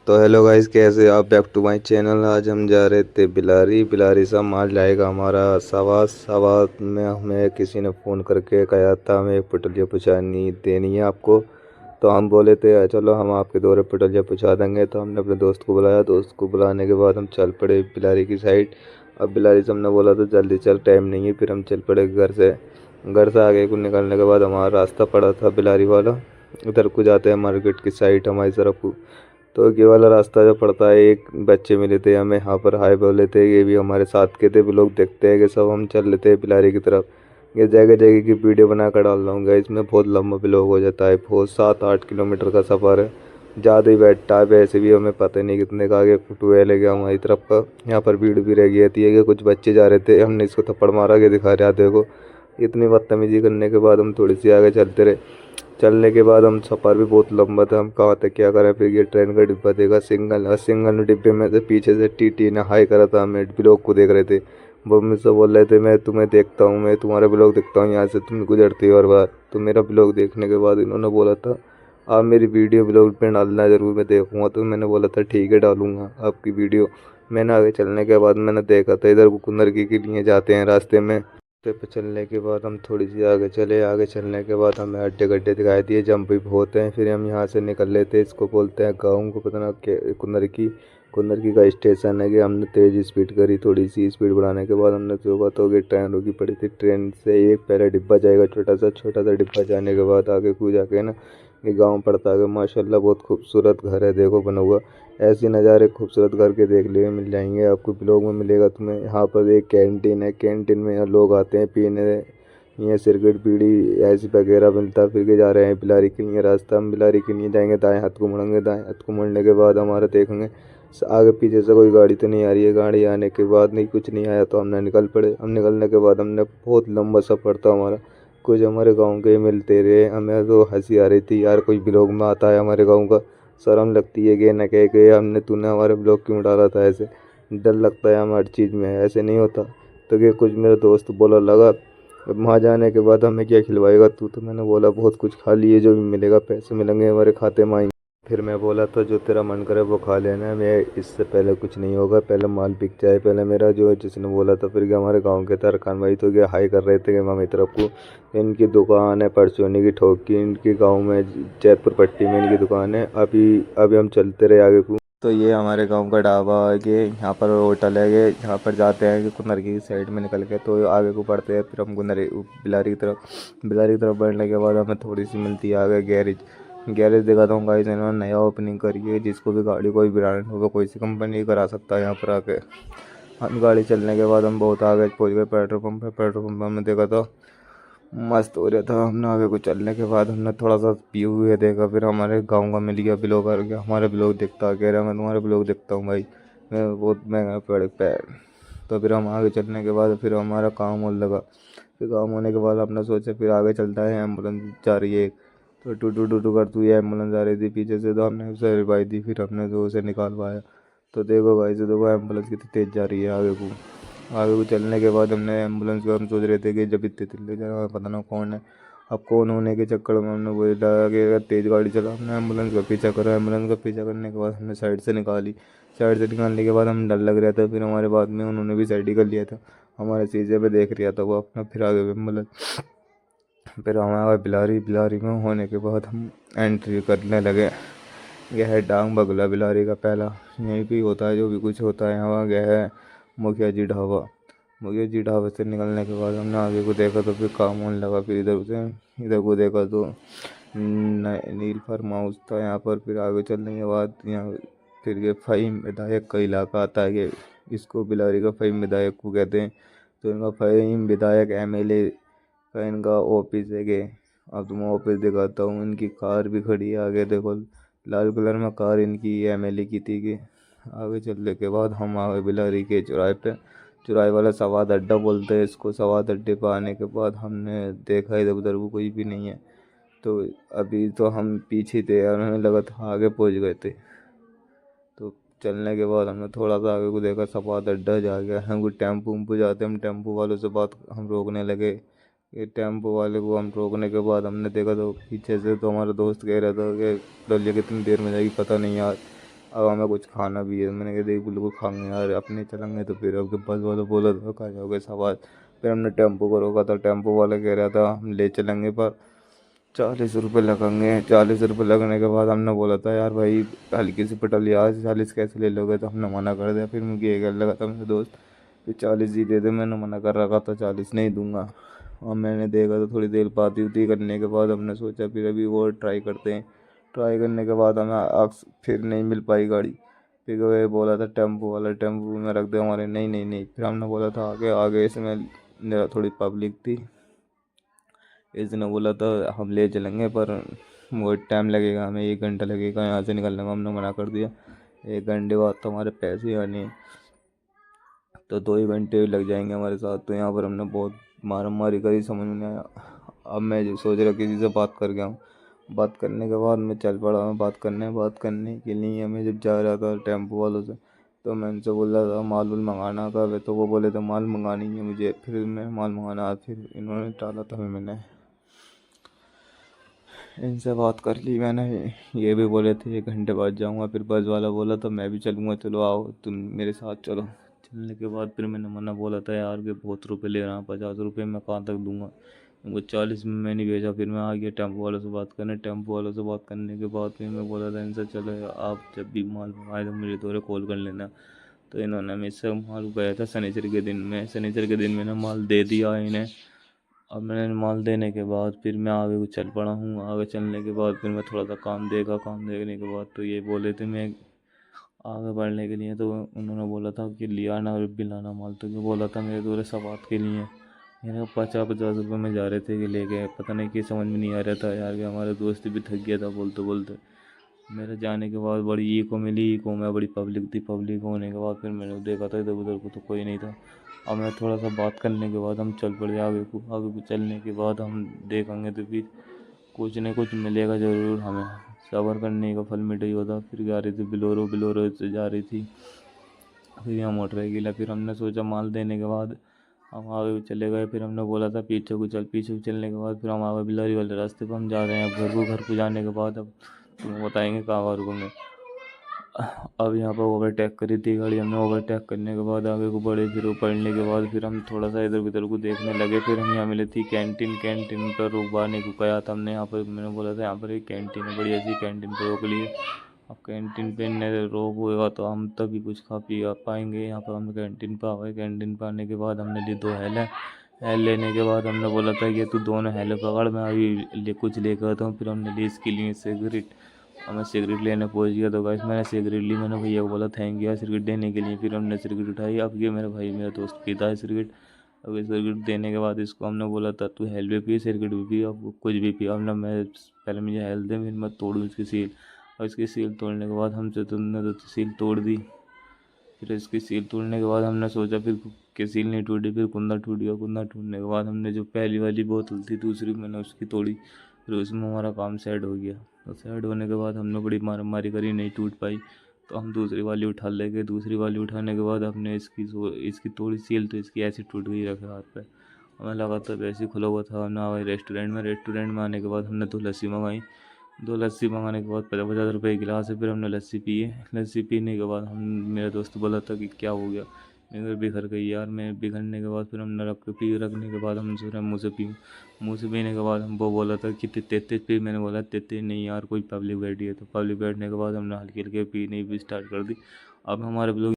तो hello guys, कैसे आप? Back to my channel. आज हम जा रहे थे बिलारी। बिलारी से माल जाएगा हमारा सवास। सवास में हमें किसी ने फ़ोन करके कहा था हमें एक पटुलिया पहुँचानी देनी है आपको। तो हम बोले थे चलो हम आपके दौरे पटुलिया पहुँचा देंगे। तो हमने अपने दोस्त को बुलाया। दोस्त को बुलाने के बाद हम चल पड़े बिलारी की साइड। अब बिलारी से हमने बोला तो जल्दी चल, टाइम नहीं है। फिर हम चल पड़े घर से। घर से आगे को निकलने के बाद हमारा रास्ता पड़ा था बिलारी वाला। उधर को जाते हैं मार्केट की साइड हमारी तरफ को। तो ये वाला रास्ता जो पड़ता है, एक बच्चे मिले थे हमें यहाँ पर, हाय बोले थे। ये भी हमारे साथ के थे। वो लोग देखते हैं कि सब हम चल लेते हैं बिलारी की तरफ। ये जगह जगह की वीडियो बना कर डाल रहा हूँ। इसमें बहुत लंबा ब्लॉग हो जाता है। बहुत 7-8 किलोमीटर का सफ़र है। ज़्यादा ही बैठता है। वैसे भी हमें पता नहीं कितने का आगे 12 है गया हमारी तरफ का। यहाँ पर भीड़ भी रह गई थी कि कुछ बच्चे जा रहे थे। हमने इसको थप्पड़ मारा के दिखा रहा देखो। इतनी बदतमीजी करने के बाद हम थोड़ी सी आगे चलते रहे। चलने के बाद हम सफ़र भी बहुत लंबा था। हम कहाँ तक क्या करें। फिर ये ट्रेन का डिब्बा देखा, सिंगल। और सिंगल डिब्बे में से पीछे से टीटी ने हाई करा था। हमें ब्लॉग को देख रहे थे। वो मुझसे बोल रहे थे मैं तुम्हें देखता हूँ, मैं तुम्हारा ब्लॉग देखता हूँ, यहाँ से तुम गुजरती हो हर बार। तो मेरा ब्लॉग देखने के बाद इन्होंने बोला था आप मेरी वीडियो ब्लॉग पे डालना ज़रूर, मैं देखूँगा। तो मैंने बोला था ठीक है डालूँगा आपकी वीडियो। मैंने आगे चलने के बाद मैंने देखा था इधर को कुंदरकी के लिए जाते हैं रास्ते में। रास्ते पे चलने के बाद हम थोड़ी सी आगे चले। आगे चलने के बाद हमें अड्डे गड्ढे दिखाई दिए, जंप भी बहुत हैं। फिर हम यहाँ से निकल लेते। इसको बोलते हैं गाँव को पता ना क्या, कुंदरकी। कुंदरकी का स्टेशन है कि हमने तेज़ स्पीड करी। थोड़ी सी स्पीड बढ़ाने के बाद हमने देखा तो कि ट्रेन रुकी पड़ी थी। ट्रेन से एक पहले डिब्बा जाएगा, छोटा सा डिब्बा जाने के बाद आगे को जाके ना ये गाँव पड़ता है। माशाल्लाह बहुत खूबसूरत घर है देखो बना हुआ। ऐसे नज़ारे खूबसूरत घर के देखने में मिल जाएंगे आपको, ब्लॉग में मिलेगा तुम्हें। यहाँ पर एक कैंटीन है। कैंटीन में यहाँ लोग आते हैं पीने। यहाँ सिगरेट बीड़ी ऐसी वगैरह मिलता है। फिर के जा रहे हैं बिलारी के लिए। रास्ता हम बिलारी के लिए जाएंगे, दाएं हाथ को मुड़ेंगे। दाएं हाथ को मुड़ने के बाद हमारा देखेंगे आगे पीछे से कोई गाड़ी तो नहीं आ रही है। गाड़ी आने के बाद नहीं, कुछ नहीं आया तो हमने निकल पड़े। हम निकलने के बाद हमने बहुत लंबा सफ़र था हमारा। कुछ हमारे गाँव के मिलते रहे। हमें तो हंसी आ रही थी यार, कोई ब्लॉग में आता है हमारे गाँव का। शर्म लगती है कि न कह के हमने तूने हमारे ब्लॉग क्यों डाला था ऐसे। डर लगता है हमें हर चीज़ में, ऐसे नहीं होता। तो कि कुछ मेरे दोस्त बोला लगा अब वहाँ जाने के बाद हमें क्या खिलवाएगा तू। तो मैंने बोला बहुत कुछ खा लिए, जो भी मिलेगा पैसे मिलेंगे हमारे खाते में आएंगे। फिर मैं बोला तो जो तेरा मन करे वो खा लेना है, मैं इससे पहले कुछ नहीं होगा, पहले माल बिक जाए पहले मेरा, जो है जिसने बोला था। फिर क्या हमारे गांव के थे अरकान भाई, तो क्या हाई कर रहे थे कि हमारी तरफ को। इनकी दुकान है परचूनी की ठोक की, इनके गांव में जयपुर पट्टी में इनकी दुकान है। अभी अभी हम चलते रहे आगे को। तो ये हमारे गांव का ढाबा है कि यहाँ पर होटल है कि यहाँ पर जाते हैं कि कुंदरकी की साइड में निकल के तो आगे को बढ़ते हैं। फिर हम बिलारी की तरफ। बिलारी की तरफ बढ़ने के बाद हमें थोड़ी सी मिलती है आगे गैरेज। गैरेज दिखाता हूँ गाइस, इन्होंने नया ओपनिंग करी है। जिसको भी गाड़ी कोई ब्रांड होगा, कोई सी कंपनी करा सकता है यहाँ पर आके। हम गाड़ी चलने के बाद हम बहुत आगे पहुँच गए पेट्रोल पंप पे। पेट्रोल पंप हमने देखा था मस्त हो रहा था। हमने आगे को चलने के बाद हमने थोड़ा सा व्यू हुए देखा। फिर हमारे गांव का मिल गया ब्लॉगर, गया हमारे ब्लॉग देखता कह रहा मैं तुम्हारे ब्लॉग देखता हूँ भाई, मैं बहुत महंगा पड़ पैर। तो फिर हम आगे चलने के बाद फिर हमारा काम होने लगा। फिर काम होने के बाद हमने सोचा फिर आगे चलता है, एम्बुलेंस जा रही है एक। तो टू टू टू टू करती हुई एम्बुलेंस आ रही थी पीछे से। तो हमने उसे रिवाई दी। फिर हमने जो उसे निकाल पाया। तो देखो भाई से देखो एम्बुलेंस कितनी तेज़ जा रही है आगे को। आगे को चलने के बाद हमने एम्बुलेंस को हम सोच रहे थे कि जब इतने तेज जा पता ना कौन है। अब कौन होने के चक्कर में हमने बोला कि अगर तेज़ गाड़ी चला, हमने एम्बुलेंस का पीछा करा। एम्बुलेंस का पीछा करने के बाद हमने साइड से निकाली। साइड से निकालने के बाद हम डर लग रहा था। फिर हमारे बाद में उन्होंने भी साइड ही कर लिया था। हमारे शीशे पे देख रहा था वो अपना। फिर आगे एम्बुलेंस। फिर हमारा बिलारी। बिलारी में होने के बाद हम एंट्री करने लगे। यह है डांग बगला बिलारी का पहला। यहीं पे होता है जो भी कुछ होता है यहाँ। गया है मुखिया जी ढाबा। मुखिया जी ढाबे से निकलने के बाद हमने आगे को देखा तो फिर काम होने लगा। फिर इधर को देखा तो नील फार्म हाउस था यहाँ पर। फिर आगे चलने के बाद यहाँ फिर ये फ़हीम विधायक का इलाका आता है। ये इसको बिलारी का फ़हीम विधायक को कहते हैं। तो इनका फ़हीम विधायक एमएलए का इनका ऑफिस है कि अब तुम ऑफिस दिखाता हूँ। इनकी कार भी खड़ी है आगे देखो, लाल कलर में कार इनकी एमएलए की थी। कि आगे चलने के बाद हम आ गए बिलारी के चौराहे पे। चौराहे वाला सवाद अड्डा बोलते हैं इसको। सवाद अड्डे पर आने के बाद हमने देखा इधर उधर को कोई भी नहीं है। तो अभी तो हम पीछे थे और हमें लगा था आगे पहुँच गए थे। तो चलने के बाद हमने थोड़ा सा आगे को देखा, सवाद अड्डा जा गया। हम कुछ टेम्पू वेम्पू जाते, हम टेम्पू वालों से बात हम रोकने लगे। ये टेम्पो वाले को हम रोकने के बाद हमने देखा तो पीछे से तो हमारा दोस्त कह रहा था कि डलिया कितनी देर में जाएगी पता नहीं यार। अब हमें कुछ खाना भी है। मैंने कहा देख बिल्कुल खाएंगे यार, अपने चलेंगे तो फिर अब बस वाला बोला था कहाँ जाओगे सवाल। फिर हमने टेम्पो को रोका था, टेम्पो वाला कह रहा था हम ले चलेंगे पर 40 रुपये लगेंगे। 40 रुपये लगने के बाद हमने बोला था यार भाई हल्की सी पटलिया 40 कैसे ले लोगे, तो हमने मना कर दिया। फिर मुझे ये कहने लगा था मेरे दोस्त फिर 40 ही दे दे, मैंने मना कर रखा था 40 नहीं दूंगा। और मैंने देखा तो थोड़ी देर बात उती करने के बाद हमने सोचा फिर अभी और ट्राई करते हैं। ट्राई करने के बाद हमें फिर नहीं मिल पाई गाड़ी। फिर वो बोला था टेम्पो वाला टेम्पो में रख दे हमारे, नहीं नहीं नहीं। फिर हमने बोला था आगे आगे इसमें मेरा थोड़ी पब्लिक थी, इसने बोला था हम ले चलेंगे पर वो टाइम लगेगा, हमें 1 घंटा लगेगा यहाँ से निकलने में। हमने मना कर दिया, 1 घंटे बाद तो हमारे पैसे आने, तो 2 ही घंटे लग जाएंगे हमारे साथ। तो यहाँ पर हमने बहुत मारा मारी करी, समझ में नहीं आया। अब मैं जो सोच रहा किसी से बात कर गया हूँ, बात करने के बाद मैं चल पड़ा। मैं बात करने के लिए मैं जब जा रहा था टेम्पो वालों से, तो मैं उनसे बोल रहा था माल वाल मंगाना का वे, तो वो बोले थे माल मंगानी है मुझे। फिर मैं माल मंगाना, फिर इन्होंने टाला था। मैंने इनसे बात कर ली मैंने, ये भी बोले थे 1 घंटे बाद जाऊंगा। फिर बस वाला बोला तो मैं भी चलूँगा, चलो आओ तुम मेरे साथ चलो। चलने के बाद फिर मैंने मना बोला था यार कि बहुत रुपये ले रहा हूँ, 50 रुपये मैं कहाँ तक दूंगा, उनको 40 में मैं नहीं भेजा। फिर मैं आ गया टेम्पो वालों से बात करने। टेम्पो वालों से बात करने के बाद फिर मैं बोला था इनसे चलो आप जब भी माल मंगाए तो मेरे द्वारा कॉल कर लेना। तो इन्होंने मुझसे माल गया था शनिचर के दिन में, शनिचर के दिन मैंने माल दे दिया इन्हें। अब मैंने माल देने के बाद फिर मैं आगे को चल पड़ा हूँ। आगे चलने के बाद फिर मैं थोड़ा सा काम देखा, काम देखने के बाद तो ये बोले थे मैं आगे बढ़ने के लिए, तो उन्होंने बोला था कि लिया ना और बिलाना माल, तो ये बोला था मेरे दूर सवात के लिए। मेरे 50-50 रुपये में जा रहे थे कि लेके, पता नहीं कि समझ में नहीं आ रहा था यार कि हमारे दोस्त भी थक गया था बोलते बोलते। मेरे जाने के बाद बड़ी इको मिली, इको में बड़ी पब्लिक थी। पब्लिक होने के बाद फिर मैंने देखा था इधर उधर को तो कोई नहीं था। अब मैं थोड़ा सा बात करने के बाद हम चल पड़े आगे को। आगे को चलने के बाद हम देखेंगे तो फिर कुछ न कुछ मिलेगा ज़रूर हमें, सब्र करने का फल मीठा ही होता। फिर जा रही थी बिलोरो, बिलोरो से जा रही थी फिर यहाँ मोटरसाइकिल है। फिर हमने सोचा माल देने के बाद हम आगे चले गए। फिर हमने बोला था पीछे को चल, पीछे को चलने के बाद फिर हम आगे बिलारी वाले रास्ते पर हम जा रहे हैं। अब घर को जाने के बाद अब तुम्हें बताएंगे कहाँ रुकेंगे। अब यहाँ पर ओवरटेक करी थी गाड़ी हमने। ओवरटेक करने के बाद आगे को बढ़े, फिर पढ़ने के बाद फिर हम थोड़ा सा इधर उधर को देखने लगे। फिर हम यहाँ मिले थी कैंटीन, कैंटीन पर रुकवाने को कहा था हमने। यहाँ पर मैंने बोला था यहाँ पर एक कैंटीन है बढ़िया सी, कैंटीन पर रोक लिए। अब कैंटीन पे रोक होगा तो हम तभी कुछ खा पी पाएंगे। यहाँ पर हम कैंटीन पर आ गए। कैंटीन पर आने के बाद हमने ली 2 हेल। हेल लेने के बाद हमने बोला था ये तू दोनों हेल पकड़, मैं अभी कुछ लेकर आता हूँ। फिर हमने ली इसके लिए सिगरेट। और मैं सिगरेट लेने पहुंच गया तो गाइस मैंने सिगरेट ली। मैंने भैया को बोला थैंक यू सिगरेट देने के लिए। फिर हमने सिगरेट उठाई। अब ये मेरा भाई मेरा दोस्त पीता है सिगरेट। अब इस सिगरेट देने के बाद इसको हमने बोला था तू हेल भी पी सिगरेट भी पी, अब कुछ भी पी। अब ना मैं पहले मुझे हेल दे, फिर मैं तोड़ूँ इसकी सील। और इसकी सील तोड़ने के बाद हमसे तुमने तो सील तोड़ दी। फिर इसकी सील तोड़ने के बाद हमने सोचा फिर कि सील नहीं टूटी, फिर कुंदा टूट गया। कुंदा टूटने के बाद हमने जो पहली वाली बोतल थी दूसरी मैंने उसकी तोड़ी। फिर उसमें हमारा काम सेट हो गया। तो सेट होने के बाद हमने बड़ी मारा मारी करी, नहीं टूट पाई। तो हम दूसरी वाली उठा ले गए। दूसरी वाली उठाने के बाद हमने इसकी तोड़ी सील, तो इसकी ऐसी टूट गई रखे हाथ पे। हमें लगा तो वैसे ही खुला हुआ था। हमने आए रेस्टोरेंट में आने के बाद हमने 2 लस्सी मंगाई। 2 लस्सी मंगाने के बाद 50-50 रुपये की गिलास है। फिर हमने लस्सी पी है। लस्सी पीने के बाद हम मेरा दोस्त बोला था कि क्या हो गया, मेरे बिखर गई यार। मैं बिखरने के बाद फिर हमने रखने के बाद हम सोचा मुँह से पी। मुँह से पीने के बाद हम वो बोला था कि तेज पी। मैंने बोला तेज नहीं यार, कोई पब्लिक बैठी है। तो पब्लिक बैठने के बाद हमने हल्की हल्की पीनी भी स्टार्ट कर दी। अब हमारे लोग